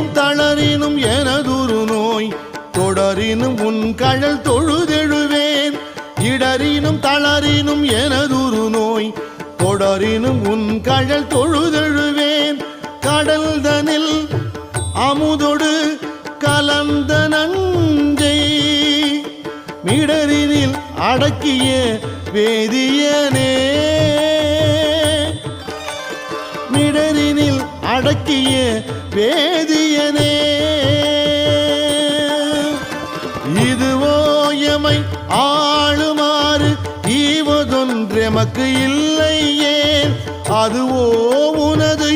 இடறினும் தளரினும் எனதுரு நோய் தொடரினும் உன் கழல் தொழுதெழுவேன் இடறினும் தளரினும் எனதுரு நோய் தொடரினும் உன் கழல் தொழுதெழுவேன் கடல்தனில் அமுதொடு கலந்த நஞ்சை மிடரினில் அடக்கிய வேதியனே மிடரினில் அடக்கிய வேதியனே இதுவோ எமை ஆளுமாறு ஈவதொன்றெமக்கு இல்லையே அதுவோ உனது